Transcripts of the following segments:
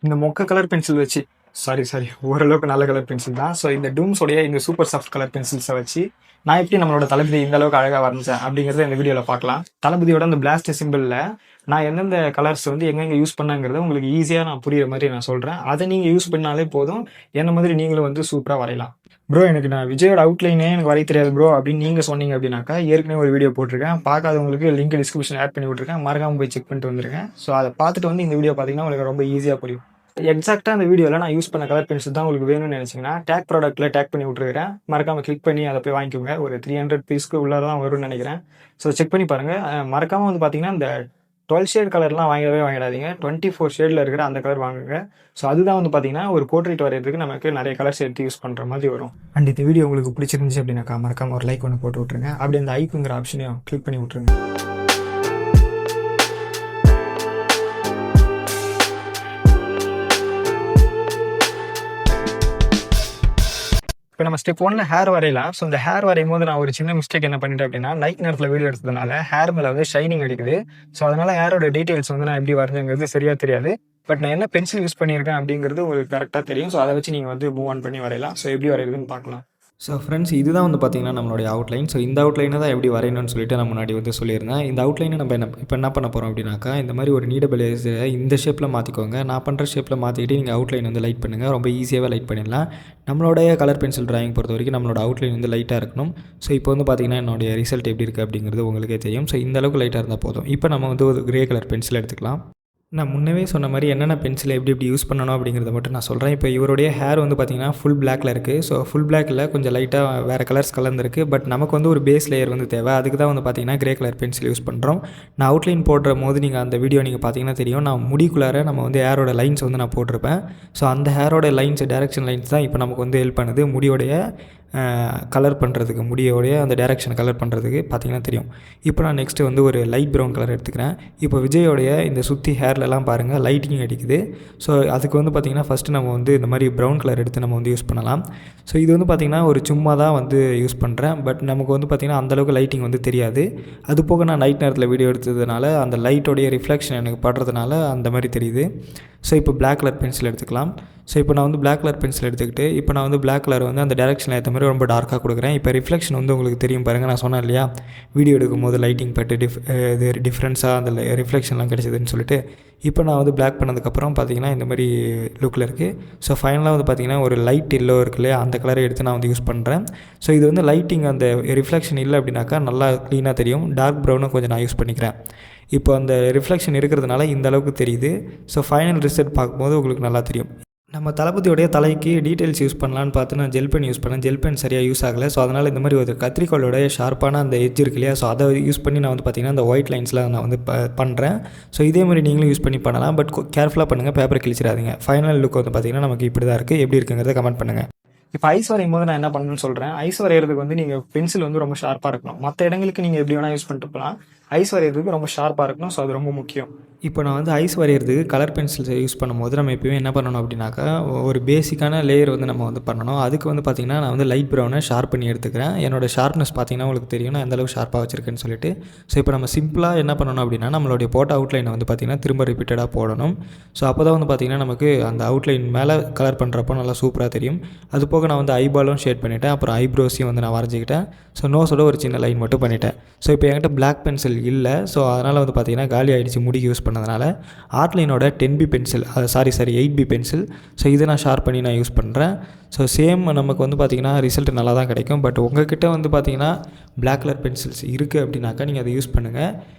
இந்த மொக்க colour pencil வச்சு ஓரளவுக்கு நல்ல கலர் பென்சில் தான். ஸோ இந்த டூம்ஸோடைய இந்த சூப்பர் சாஃப்ட் கலர் பென்சில்ஸை வச்சு நான் எப்படி நம்மளோட தளபதி இந்த அளவுக்கு அழகாக வரைஞ்சேன் அப்படிங்கிறத இந்த வீடியோவில் பார்க்கலாம். தளபதியோட அந்த பிளாஸ்ட் சிம்பிளில் நான் எந்தெந்த கலர்ஸ் வந்து எங்கெங்கே யூஸ் பண்ணங்கிறத உங்களுக்கு ஈஸியாக நான் புரியுற மாதிரி நான் சொல்கிறேன். அதை நீங்கள் யூஸ் பண்ணாலே போதும், என்ன மாதிரி நீங்களும் வந்து சூப்பராக வரையலாம். ப்ரோ எனக்கு நான் விஜயோட அவுட்லைனே எனக்கு வரைய தெரியாது ப்ரோ அப்படின்னு நீங்கள் சொன்னீங்க அப்படின்னாக்கா, ஏற்கனவே ஒரு வீடியோ போட்டிருக்கேன். பார்க்காதவங்களுக்கு லிங்க் டிஸ்கிரிப்ஷன் ஆட் பண்ணி விட்ருக்கேன். மறக்காமல் போய் செக் பண்ணிட்டு வந்துருக்கேன். ஸோ அதை பார்த்துட்டு வந்து இந்த வீடியோ பார்த்தீங்கன்னா உங்களுக்கு ரொம்ப ஈஸியாக புரியும். எக்ஸாக்டாக அந்த வீடியோவில் நான் யூஸ் பண்ண கலர் பென்சில் தான் உங்களுக்கு வேணும்னு நினச்சிங்கன்னா டேக் ப்ராடக்ட்டில் டேக் பண்ணி விட்ருக்கிறேன். மறக்காமல் கிளிக் பண்ணி அதை போய் வாங்கிக்கோங்க. ஒரு 300 பீஸ்க்கு உள்ளே தான் வரும்னு நினைக்கிறேன். ஸோ செக் பண்ணி பாருங்கள். மறக்காமல் வந்து பார்த்தீங்கன்னா இந்த 12 ஷேட் கலர்லாம் வாங்கிடாதீங்க. 24 ஷேடில் இருக்கிற அந்த கலர் வாங்குங்க. ஸோ அதுதான் வந்து பார்த்தீங்கன்னா ஒரு போர்ட்ரேட் வரைகிறதுக்கு நமக்கு நிறைய கலர்ஸ் எடுத்து யூஸ் பண்ணுற மாதிரி வரும். அண்ட் இந்த வீடியோ உங்களுக்கு பிடிச்சிருந்துச்சு அப்படின்னாக்கா மறக்காமல் ஒரு லைக் ஒன்று போட்டு விட்ருங்க. அப்படி அந்த ஐக்குங்கிற ஆப்ஷனையும் கிளிக் பண்ணி விட்ருங்க. இப்போ நம்ம ஸ்டெப் 1ல் ஹேர் வரையலாம். ஸோ இந்த ஹேர் வரையும் போது நான் ஒரு சின்ன மிஸ்டேக் என்ன பண்ணிட்டேன் அப்படின்னா, லைட் நேரத்தில் வீடியோ எடுத்ததுனால ஹேர் மேலே வந்து ஷைனிங் அடிக்குது. ஸோ அதனால் ஹேரோட டீட்டெயில்ஸ் வந்து நான் எப்படி வரைஞ்சேங்கிறது சரியாக தெரியாது. பட் நான் என்ன பென்சில் யூஸ் பண்ணியிருக்கேன் அப்படிங்கிறது உங்களுக்கு கரெக்டாக தெரியும். ஸோ அதை வச்சு நீங்கள் வந்து மூவ் ஆன் பண்ணி வரையலாம். ஸோ எப்படி வரையுதுன்னு பார்க்கலாம். ஸோ ஃப்ரெண்ட்ஸ், இதுதான் வந்து பார்த்திங்கன்னா நம்மளுடைய அவுட்லைன். ஸோ இந்த அவுட்லைனை தான் எப்படி வரையணும்னு சொல்லிட்டு நான் முன்னாடி வந்து சொல்லியிருந்தேன். இந்த அவுட்லைனை நம்ம என்ன பண்ண போகிறோம் அப்படின்னாக்கா, இந்த மாதிரி ஒரு நீடபிள் இந்த ஷேப்பில் மாற்றிக்கோங்க. நான் பண்ணுற ஷேப்பில் மாற்றிக்கிட்டு நீங்கள் அவுட்லைன் வந்து லைட் பண்ணுங்கள். ரொம்ப ஈஸியாகவே லைட் பண்ணிடலாம். நம்மளுடைய கலர் பென்சில் ட்ராயிங் பொறுத்த வரைக்கும் நம்மளோட அவுட்லைன் வந்து லைட்டாக இருக்கணும். ஸோ இப்போ வந்து பார்த்திங்கன்னா என்னுடைய ரிசல்ட் எப்படி இருக்குது அப்படிங்கிறது உங்களுக்கே தெரியும். ஸோ இந்த அளவுக்கு லைட்டாக இருந்தால் போதும். இப்போ நம்ம வந்து ஒரு கிரே கலர் பென்சில் எடுத்துக்கலாம். நான் முன்னவே சொன்ன மாதிரி என்னென்ன பென்சில் எப்படி யூஸ் பண்ணணும் அப்படிங்கிறத மட்டும் நான் சொல்கிறேன். இப்போ இவருடைய ஹேர் வந்து பார்த்திங்கன்னா ஃபுல் பிளாக்கில் இருக்குது. ஸோ ஃபுல் பிளாக்கில் கொஞ்சம் லைட்டாக வேறு கலர்ஸ் கலந்துருக்கு. பட் நமக்கு வந்து ஒரு பேஸ் லேயர் வந்து தேவை. அதுக்கு தான் வந்து பார்த்திங்கன்னா கிரே கலர் பென்சில் யூஸ் பண்ணுறோம். நான் அவுட்லைன் போடுற போது நீங்கள் அந்த வீடியோ நீங்கள் பார்த்திங்கன்னா தெரியும். நான் முடிக்குள்ளார நம்ம வந்து ஹேரோட லைன்ஸ் வந்து நான் போட்டிருப்பேன். ஸோ அந்த ஹேரோட லைன்ஸ் டைரக்ஷன் லைன்ஸ் தான் இப்போ நமக்கு வந்து ஹெல்ப் பண்ணுது முடியோடைய கலர் பண்ணுறதுக்கு, முடியோடைய அந்த டைரக்ஷன் கலர் பண்ணுறதுக்கு பார்த்திங்கன்னா தெரியும். இப்போ நான் நெக்ஸ்ட்டு வந்து ஒரு லைட் ப்ரௌன் கலர் எடுத்துக்கிறேன். இப்போ விஜயோடைய இந்த சுற்றி ஹேர்லலாம் பாருங்கள் லைட்டிங் அடிக்குது. ஸோ அதுக்கு வந்து பார்த்திங்கன்னா ஃபஸ்ட்டு நம்ம வந்து இந்த மாதிரி ப்ரௌன் கலர் எடுத்து நம்ம வந்து யூஸ் பண்ணலாம். ஸோ இது வந்து பார்த்திங்கன்னா ஒரு சும்மா தான் வந்து யூஸ் பண்ணுறேன். பட் நமக்கு வந்து பார்த்திங்கன்னா அந்தளவுக்கு லைட்டிங் வந்து தெரியாது. அது போக நான் நைட் நேரத்தில் வீடியோ எடுத்ததுனால அந்த லைட்டோடைய ரிஃப்ளெக்ஷன் எனக்கு படுறதுனால அந்த மாதிரி தெரியுது. ஸோ இப்போ பிளாக் கலர் பென்சில் எடுத்துக்கலாம். ஸோ இப்போ நான் வந்து பிளாக் கலர் பென்சில் எடுத்துக்கிட்டு இப்போ நான் வந்து பிளாக் கலர் வந்து அந்த டைரக்ஷனில் ஏற்ற மாதிரி ரொம்ப டார்க்காக கொடுக்குறேன். இப்போ ரிஃப்ளெக்ஷன் வந்து உங்களுக்கு தெரியும் பாருங்கள். நான் சொன்னேன் இல்லையா, வீடியோ எடுக்கும்போது லைட்டிங் பட்டு இது டிஃப்ரென்ஸாக அந்த ரிஃப்ளெக்ஷன்லாம் கிடச்சிதுன்னு சொல்லிட்டு. இப்போ நான் வந்து பிளாக் பண்ணதுக்கப்புறம் பார்த்திங்கன்னா இந்த மாதிரி லுக்கில் இருக்குது. ஸோ ஃபைனலாக வந்து பார்த்திங்கன்னா ஒரு லைட் எல்லோ இருக்கு இல்லையா, அந்த கலரை எடுத்து நான் வந்து யூஸ் பண்ணுறேன். ஸோ இது வந்து லைட்டிங் அந்த ரிஃப்ளெக்ஷன் இல்லை அப்படின்னாக்கா நல்லா க்ளீனாக தெரியும். டார்க் ப்ரௌனும் கொஞ்சம் நான் யூஸ் பண்ணிக்கிறேன். இப்போ அந்த ரிஃப்ளெக்ஷன் இருக்கிறதுனால இந்த அளவுக்கு தெரியுது. ஸோ ஃபைனல் ரிசல்ட் பார்க்கும்போது உங்களுக்கு நல்லா தெரியும். நம்ம தளபதியோடைய தலைக்கு டீட்டெயில்ஸ் யூஸ் பண்ணலான்னு பார்த்து நான் ஜெல் பென் யூஸ் பண்ணேன். ஜெல் பென் சரியாக யூஸ் ஆகலை. ஸோ அதனால் இந்த மாதிரி ஒரு கத்திரிக்கோளோடைய ஷார்ப்பான அந்த எட்ஜ் இருக்கு இல்லையா, ஸோ அதை யூஸ் பண்ணி நான் வந்து பார்த்திங்கன்னா அந்த ஒயிட் லைன்ஸில் நான் வந்து பண்ணுறேன். ஸோ இதே மாதிரி நீங்களும் யூஸ் பண்ணி பண்ணலாம். பட் கேர்ஃபுல்லாக பண்ணுங்கள், பேப்பர் கிழிச்சிடாதீங்க. ஃபைனல் லுக் வந்து பார்த்திங்கன்னா நமக்கு இப்படி தான் இருக்குது. எப்படி இருக்குங்கிறத கமெண்ட் பண்ணுங்கள். இப்போ ஐஸ் வரையும் போது நான் என்ன பண்ணணும்னு சொல்கிறேன். ஐஸ் வரைகிறதுக்கு வந்து நீங்கள் பென்சில் வந்து ரொம்ப ஷார்ப்பாக இருக்கணும். மற்ற இடங்களுக்கு நீங்கள் எப்படி வேணால் யூஸ் பண்ணிட்டு போகலாம். ஐஸ் வரைகிறதுக்கு ரொம்ப ஷார்ப்பாக இருக்கணும். ஸோ அது ரொம்ப முக்கியம். இப்போ நான் வந்து ஐஸ் வரைகிறதுக்கு கலர் பென்சில்ஸ் யூஸ் பண்ணும்போது நம்ம எப்போயுமே என்ன பண்ணணும் அப்படின்னாக்கா, ஒரு பேசிக்கான லேயர் வந்து நம்ம வந்து பண்ணணும். அதுக்கு வந்து பார்த்திங்கன்னா நான் வந்து லைட் ப்ரௌனை ஷார்ப் பண்ணி எடுத்துக்கிறேன். என்னோடய ஷார்ப்னஸ் பார்த்திங்கன்னா உங்களுக்கு தெரியும் நான் எந்தளவுக்கு ஷார்ப்பாக வச்சுருக்கேன்னு சொல்லிட்டு. ஸோ இப்போ நம்ம சிம்பிளாக என்ன பண்ணணும் அப்படின்னா, நம்மளுடைய போட்ட அவுட்லைனை வந்து பார்த்திங்கன்னா திரும்ப ரிப்பீட்டடாக போடணும். ஸோ அப்போ தான் வந்து பார்த்திங்கன்னா நமக்கு அந்த அவுட்லைன் மேலே கலர் பண்ணுறப்போ நல்லா சூப்பராக தெரியும். அது போக நான் வந்து ஐபாலும் ஷேட் பண்ணிவிட்டேன். அப்புறம் ஐப்ரோஸையும் வந்து நான் வரைஞ்சிக்கிட்டேன். ஸோ நோஸோட ஒரு சின்ன லைன் மட்டும் பண்ணிவிட்டேன். ஸோ இப்போ என்கிட்ட பிளாக் பென்சில் இல்லை. ஸோ அதனால் வந்து பார்த்திங்கன்னா காலி ஆகிடுச்சு முடிக்கு யூஸ் பண்ணதுனால. ஆர்ட்லைனோட 10B pencil, 8B pencil. So இதை நான் ஷார்ப் பண்ணி நான் யூஸ் பண்ணுறேன். ஸோ சேம் நமக்கு வந்து பார்த்திங்கன்னா ரிசல்ட் நல்லா தான் கிடைக்கும். பட் உங்கள்கிட்ட வந்து பார்த்திங்கன்னா பிளாக் கலர் பென்சில்ஸ் இருக்குது அப்படின்னாக்கா நீங்கள் அதை யூஸ் பண்ணுங்கள்.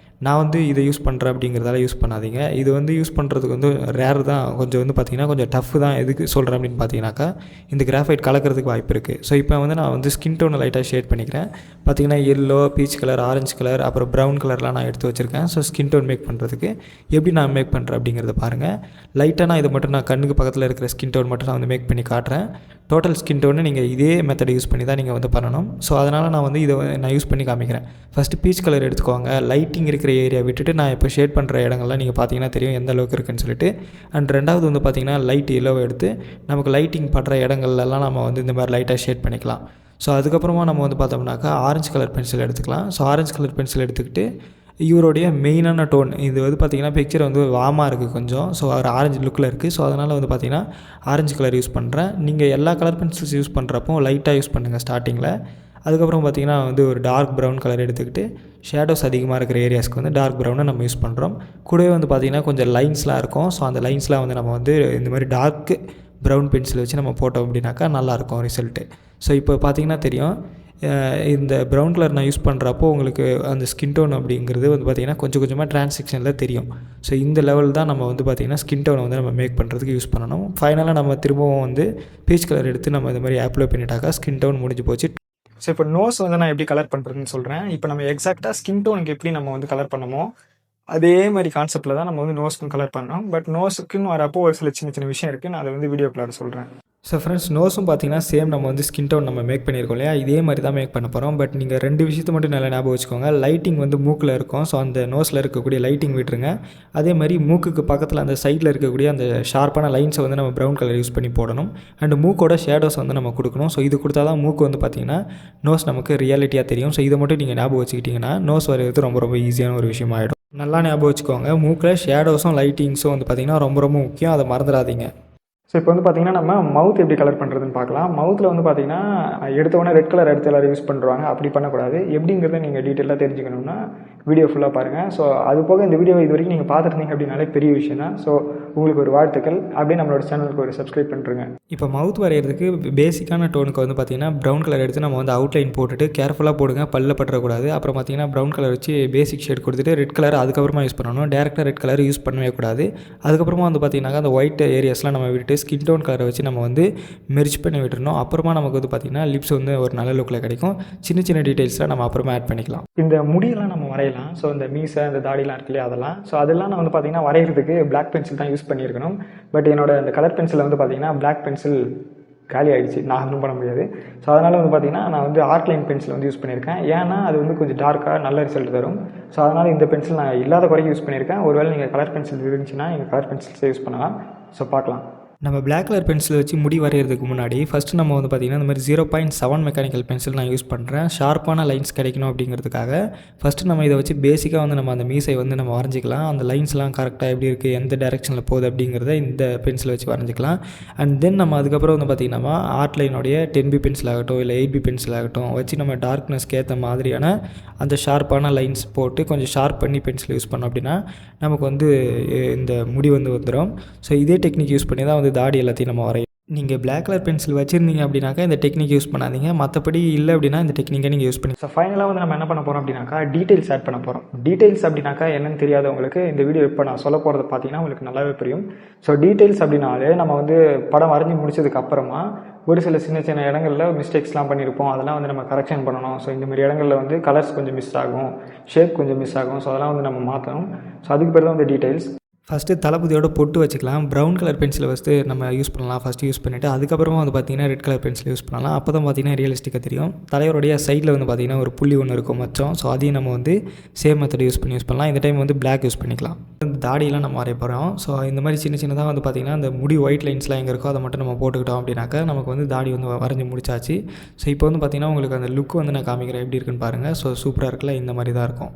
நான் வந்து இதை யூஸ் பண்ணுறேன் அப்படிங்கிறதால யூஸ் பண்ணாதீங்க. இது வந்து யூஸ் பண்ணுறதுக்கு வந்து ரேர் தான். கொஞ்சம் வந்து பார்த்திங்கன்னா கொஞ்சம் டஃப் தான். எதுக்கு சொல்கிறேன் அப்படின்னு பார்த்தீங்கன்னாக்கா, இந்த கிராஃபைட் கலக்கிறதுக்கு வாய்ப்பு இருக்குது. ஸோ இப்போ வந்து நான் வந்து ஸ்கின் டோனை லைட்டாக ஷேட் பண்ணிக்கிறேன். பார்த்திங்கன்னா yellow, peach colour, orange colour, அப்புறம் ப்ரௌன் கலர்லாம் நான் எடுத்து வச்சுருக்கேன். ஸோ ஸ்கின் டோன் மேக் பண்ணுறதுக்கு எப்படி நான் மேக் பண்ணுறேன் அப்படிங்கிறத பாருங்கள். லைட்டாக நான் இதை மட்டும் நான் கண்ணுக்கு பக்கத்தில் இருக்கிற ஸ்கின் டோன் மட்டும் நான் வந்து மேக் பண்ணி காட்டுறேன். டோட்டல் ஸ்கின் டோனை நீங்கள் இதே மெத்தட் யூஸ் பண்ணி தான் நீங்கள் வந்து பண்ணணும். ஸோ அதனால் நான் வந்து இதை நான் யூஸ் பண்ணி காமிக்கிறேன். ஃபஸ்ட்டு பீச் கலர் எடுத்துக்கோங்க. லைட்டிங் இருக்கிற ஏரியா விட்டுட்டு நான் இப்போ ஷேட் பண்ணுற இடங்கள்லாம் நீங்கள் பார்த்தீங்கன்னா தெரியும் எந்த அளவுக்கு இருக்குன்னு சொல்லிட்டு. அண்ட் ரெண்டாவது வந்து பார்த்திங்கன்னா லைட் எல்லோவை எடுத்து நமக்கு லைட்டிங் படுற இடங்கள்லாம் நம்ம வந்து இந்த மாதிரி லைட்டாக ஷேட் பண்ணிக்கலாம். ஸோ அதுக்கப்புறமா நம்ம வந்து பார்த்தோம்னாக்கா ஆரஞ்சு கலர் பென்சில் எடுத்துக்கலாம். ஸோ ஆரஞ்சு கலர் பென்சில் எடுத்துக்கிட்டு இவருடைய மெயினான டோன் இது வந்து பார்த்திங்கன்னா பிக்சர் வந்து வார்மாக இருக்குது கொஞ்சம். ஸோ ஒரு ஆரஞ்சு லுக்கில் இருக்குது. ஸோ அதனால் வந்து பார்த்திங்கன்னா ஆரஞ்சு கலர் யூஸ் பண்ணுறேன். நீங்கள் எல்லா கலர் பென்சில்ஸ் யூஸ் பண்ணுறப்போ லைட்டாக யூஸ் பண்ணுங்கள் ஸ்டார்டிங்கில். அதுக்கப்புறம் பார்த்திங்கன்னா வந்து ஒரு டார்க் ப்ரௌன் கலர் எடுத்துக்கிட்டு ஷேடோஸ் அதிகமாக இருக்கிற ஏரியாஸ்க்கு வந்து டார்க் ப்ரௌனை நம்ம யூஸ் பண்ணுறோம். கூடவே வந்து பார்த்திங்கன்னா கொஞ்சம் லைன்ஸ்லாம் இருக்கும். ஸோ அந்த லைன்ஸ்லாம் வந்து நம்ம வந்து இந்த மாதிரி டார்க் ப்ரௌன் பென்சில் வச்சு நம்ம போட்டோம் அப்படின்னாக்கா நல்லாயிருக்கும் ரிசல்ட்டு. ஸோ இப்போ பார்த்திங்கன்னா தெரியும் இந்த ப்ரௌன் கலர் நான் யூஸ் பண்ணுறப்போ உங்களுக்கு அந்த ஸ்கின் டோன் அப்படிங்கிறது வந்து பார்த்திங்கன்னா கொஞ்சம் கொஞ்சமாக ட்ரான்சிஷனில் தெரியும். ஸோ இந்த லெவல் தான் நம்ம வந்து பார்த்திங்கன்னா ஸ்கின் டோனை வந்து நம்ம மேக் பண்ணுறதுக்கு யூஸ் பண்ணணும். ஃபைனலாக நம்ம திரும்பவும் வந்து பீச் கலர் எடுத்து நம்ம இந்த மாதிரி அப்ளை பண்ணிட்டாக்கா ஸ்கின் டோன் முடிஞ்சு போச்சு. ஸோ இப்போ நோஸ் வந்து நான் எப்படி கலர் பண்ணுறதுன்னு சொல்கிறேன். இப்போ நம்ம எக்ஸாக்டாக ஸ்கின் டோனுக்கு எப்படி நம்ம வந்து கலர் பண்ணமோ அதே மாதிரி கான்செப்ட்டில் தான் நம்ம வந்து நோஸ்க்கும் கலர் பண்ணோம். பட் நோஸுக்குன்னு வரப்போ ஒரு சில சின்ன சின்ன விஷயம் இருக்குது. நான் அதை வந்து வீடியோக்குள்ளார சொல்கிறேன். ஸோ ஃப்ரெண்ட்ஸ் நோஸும் பார்த்திங்கன்னா சேம் நம்ம வந்து ஸ்கின் டோன் நம்ம மேக் பண்ணியிருக்கோம் இல்லையா, இதே மாதிரி தான் மேக் பண்ண போகிறோம். பட் நீங்கள் 2 விஷயத்தை மட்டும் நல்லா ஞாபகம் வச்சுக்கோங்க. லைட்டிங் வந்து மூக்கில் இருக்கும். ஸோ அந்த நோஸில் இருக்கக்கூடிய லைட்டிங் விட்டுருங்க. அதே மாதிரி மூக்குக்கு பக்கத்தில் அந்த சைடில் இருக்கக்கூடிய அந்த ஷார்ப்பான லைன்ஸை வந்து நம்ம ப்ரௌன் கலர் யூஸ் பண்ணி போடணும். அண்ட் மூக்கோட ஷேடோஸ் வந்து நம்ம கொடுக்கணும். ஸோ இது கொடுத்தா தான் மூக்கு வந்து பார்த்திங்கன்னா நோஸ் நமக்கு ரியாலிட்டியாக தெரியும். ஸோ இதை மட்டும் நீங்கள் ஞாபகம் வச்சுக்கிட்டிங்கன்னா நோஸ் வரைகிறது ரொம்ப ரொம்ப ஈஸியான ஒரு விஷயம் ஆகிடும். நல்லா ஞாபகம் வச்சுக்கோங்க. மூக்கில் ஷேடோஸும் லைட்டிங்ஸும் வந்து பார்த்திங்கன்னா ரொம்ப ரொம்ப முக்கியம். அதை மறந்துடாதீங்க. ஸோ இப்போ வந்து பார்த்திங்கன்னா நம்ம மவுத் எப்படி கலர் பண்ணுறதுன்னு பார்க்கலாம். மவுத்தில் வந்து பார்த்திங்கன்னா எடுத்தவொடனே ரெட் கலர் எடுத்து எல்லோரும் யூஸ் பண்ணுறாங்க. அப்படி பண்ணக்கூடாது. எப்படிங்கிறத நீங்கள் டீட்டெயிலாக தெரிஞ்சுக்கணும்னா வீடியோ ஃபுல்லாக பாருங்கள். ஸோ அது போக இந்த வீடியோ இது வரைக்கும் நீங்கள் பார்த்துருந்தீங்க அப்படின்னாலே பெரிய விஷயம் தான். ஸோ உங்களுக்கு ஒரு வாழ்த்துக்கள். அப்படியே நம்மளோட சேனலுக்கு ஒரு சப்ஸ்கிரைப் பண்ணுறேங்க. இப்போ மவுத் வரைகிறதுக்கு பேசிக்கான டோனுக்கு வந்து பார்த்திங்கன்னா ப்ரௌன் கலர் எடுத்து நம்ம வந்து அவுட்லைன் போட்டுட்டு கேர்ஃபுல்லாக போடுங்க, பல்ல பற்றக்கூடாது. அப்புறம் பார்த்திங்கன்னா ப்ரௌன் கலர் வச்சு பேசிக் ஷேட் கொடுத்துட்டு ரெட் கலர் அதுக்கப்புறமா யூஸ் பண்ணணும். டேரெக்டாக ரெட் கலர் யூஸ் பண்ணவே கூடாது. அதுக்கப்புறமா வந்து பார்த்திங்கன்னா அந்த ஒயிட் ஏரியாஸ்லாம் நம்ம விட்டு ஸ்கின் டோன் கலரை வச்சு நம்ம வந்து மெர்ஜ் பண்ணி விட்டுறணும். அப்புறமா நமக்கு வந்து பார்த்திங்கன்னா லிப்ஸ் வந்து ஒரு நல்ல லுக்கில் கிடைக்கும். சின்ன சின்ன டீட்டெயில்ஸ்லாம் நம்ம அப்புறமா ஆட் பண்ணிக்கலாம். இந்த முடியெல்லாம் நம்ம வரையலாம். ஸோ இந்த மீசை இந்த தாடிலாம் இருக்கு இல்லையா அதெல்லாம். ஸோ அதெல்லாம் நான் வந்து பார்த்திங்கன்னா வரைகிறதுக்கு பிளாக் பென்சில் தான் யூஸ் பண்ணியிருக்கணும். பட் என்னோட இந்த கலர் பென்சிலில் வந்து பார்த்திங்கன்னா பிளாக் பென்சில் காலி ஆகிடுச்சு. நான் ஒன்றும் பண்ண முடியாது. ஸோ அதனால் வந்து பார்த்திங்கன்னா நான் வந்து ஆர்ட்லைன் பென்சில் வந்து யூஸ் பண்ணியிருக்கேன். ஏன்னா அது வந்து கொஞ்சம் டார்க்காக நல்ல ரிசல்ட் தரும். ஸோ அதனால் இந்த பென்சில் நான் இல்லாத குறைக்கு யூஸ் பண்ணியிருக்கேன். ஒருவேளை நீங்கள் கலர் பென்சில் இருந்துச்சுன்னா நீங்கள் கலர் பென்சில்ஸே யூஸ் பண்ணலாம். ஸோ பார்க்கலாம். நம்ம பிளாக் கலர் பென்சில் வச்சு முடி வரைகிறதுக்கு முன்னாடி ஃபஸ்ட்டு நம்ம வந்து பார்த்திங்கன்னா இந்த மாதிரி 0.7 மெக்கானிக்கல் பென்சில் நான் யூஸ் பண்ணுறேன். ஷார்ப்பான லைன்ஸ் கிடைக்கணும் அப்படிங்கிறதுக்காக ஃபஸ்ட்டு நம்ம இதை வச்சு பேசிக்காக வந்து நம்ம அந்த மீசை வந்து நம்ம வரைஞ்சிக்கலாம். அந்த லைன்ஸ்லாம் கரெக்டாக எப்படி இருக்குது, எந்த டேரெக்ஷனில் போகுது அப்படிங்கிறத இந்த பென்சில் வச்சு வரைஞ்சிக்கலாம். அண்ட் தென் நம்ம அதுக்கப்புறம் வந்து பார்த்திங்கன்னா ஆர்ட் லைனுடைய 10B பென்சில் ஆகட்டும் இல்லை 8B பென்சில் ஆகட்டும் வச்சு நம்ம டார்க்னஸ்க்கு ஏற்ற மாதிரியான அந்த ஷார்ப்பான லைன்ஸ் போட்டு கொஞ்சம் ஷார்ப் பண்ணி பென்சில் யூஸ் பண்ணோம் அப்படின்னா நமக்கு வந்து இந்த முடி வந்து வந்துடும். ஸோ இதே டெக்னிக் யூஸ் பண்ணி தான் வந்து தாடி எல்லாத்தையும் நம்ம வரையும். நீங்கள் பிளாக் கலர் பென்சில் வச்சுருந்தீங்க அப்படின்னாக்கா இந்த டெக்னிக் யூஸ் பண்ணாதீங்க. மற்றபடி இல்லை அப்படின்னா இந்த டெக்னிக்கை நீங்கள் யூஸ் பண்ணி. ஸோ ஃபைனலாக வந்து நம்ம என்ன பண்ண போகிறோம் அப்படின்னாக்கா டீட்டெயில்ஸ் ஆட் பண்ண போகிறோம். டீட்டெயில்ஸ் அப்படின்னாக்கா என்னன்னு தெரியாதவங்களுக்கு இந்த வீடியோ இப்போ நான் சொல்ல போகிறத பார்த்தீங்கன்னா உங்களுக்கு நல்லாவே புரியும். ஸோ டீட்டெயில்ஸ் அப்படின்னாலே நம்ம வந்து படம் வரைஞ்சி முடிச்சதுக்கு அப்புறமா ஒரு சில சின்ன சின்ன இடங்களில் மிஸ்டேக்ஸ்லாம் பண்ணியிருப்போம். அதெல்லாம் வந்து நம்ம கரெக்ஷன் பண்ணணும். ஸோ இந்த மாதிரி இடங்களில் வந்து கலர்ஸ் கொஞ்சம் மிஸ் ஆகும், ஷேப் கொஞ்சம் மிஸ் ஆகும். ஸோ அதெல்லாம் வந்து நம்ம மாற்றணும். ஸோ அதுக்கு பேர் தான் வந்து டீட்டெயில்ஸ். ஃபஸ்ட்டு தளபதியோட பொட்டு வச்சுக்கலாம். ப்ரௌன் கலர் பென்சிலை ஃபஸ்ட்டு நம்ம யூஸ் பண்ணலாம். ஃபஸ்ட்டு யூஸ் பண்ணிவிட்டு அதுக்கப்புறமா வந்து பார்த்திங்கன்னா ரெட் கலர் பென்சில் யூஸ் பண்ணலாம். அப்போ தான் பார்த்திங்கன்னா ரியலிஸ்டிக்காக தெரியும். தலைவருடைய சைடில் வந்து பார்த்திங்கன்னா ஒரு புள்ளி ஒன்று இருக்கும் மச்சம். ஸோ அதையும் நம்ம வந்து சேம் மெத்தட் யூஸ் பண்ணலாம். இந்த டைம் வந்து பிளாக் யூஸ் பண்ணிக்கலாம். இந்த தாடியெல்லாம் நம்ம வரைய போகிறோம். ஸோ இந்த மாதிரி சின்ன சின்னதாக வந்து பார்த்திங்கன்னா அந்த முடி ஒயிட் லைன்ஸ்லாம் எங்கே இருக்கோ அதை மட்டும் நம்ம போட்டுக்கிட்டோம் அப்படின்னாக்கா நமக்கு வந்து தாடி வந்து வரைஞ்சி முடிச்சாச்சு. ஸோ இப்போ வந்து பார்த்திங்கன்னா உங்களுக்கு அந்த லுக் வந்து நான் காமிக்கிறேன் எப்படி இருக்குன்னு பாருங்கள். ஸோ சூப்பராக இருக்குல்ல, இந்த மாதிரி தான் இருக்கும்.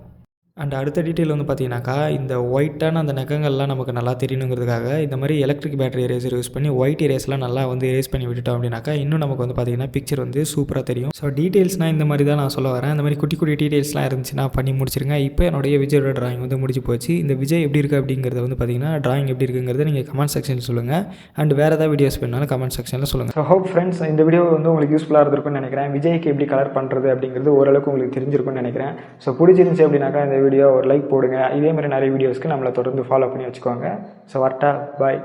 அண்ட் அடுத்த டீட்டெயில் வந்து பார்த்தீங்கன்னாக்கா இந்த ஒயிட்டான அந்த நகங்கள்லாம் நமக்கு நல்லா தெரியணுங்கிறதுக்காக இந்த மாதிரி எலக்ட்ரிக் பேட்டரி எரேசர் யூஸ் பண்ணி ஒயிட் எரேஸ்லாம் நல்லா வந்து எரேஸ் பண்ணி விட்டுட்டோம் அப்படின்னாக்கா இன்னும் நமக்கு வந்து பார்த்திங்கன்னா பிக்சர் வந்து சூப்பராக தெரியும். ஸோ டீட்டெயில்ஸ்னால் இந்த மாதிரி தான் நான் சொல்ல வரேன். இந்த மாதிரி குட்டி குட்டி டீட்டெயில்ஸ்லாம் இருந்துச்சுன்னா பண்ணி முடிச்சிருங்க. இப்போ என்னுடைய விஜயோட டிராயிங் வந்து முடிச்சு போச்சு. இந்த விஜய் எப்படி இருக்குது அப்படிங்கிறத வந்து பார்த்திங்கன்னா டிராயிங் எப்படி இருக்குங்கிறத நீங்கள் கமெண்ட் செக்ஷனில் சொல்லுங்கள். அண்ட் வேறு ஏதாவது வீடியோஸ் வேணாலும் கமெண்ட் செக்ஷனில் சொல்லுங்கள். ஸோ ஹோப் ஃப்ரெண்ட்ஸ் இந்த வீடியோ வந்து உங்களுக்கு யூஸ்ஃபுல்லாக இருந்திருக்கும்னு நினைக்கிறேன். விஜய்க்கு எப்படி கலர் பண்ணுறது அப்படிங்கிறது ஓரளவுக்கு உங்களுக்கு தெரிஞ்சிருக்கும்னு நினைக்கிறேன். ஸோ பிடிச்சிருந்துச்சி அப்படின்னாக்கா இந்த வீடியோ ஒரு லைக் போடுங்க. இதே மாதிரி நிறைய வீடியோஸ்க்கு நம்மளை தொடர்ந்து ஃபாலோ பண்ணி வச்சுக்கோங்க. ஸோ வரட்டா, பாய்.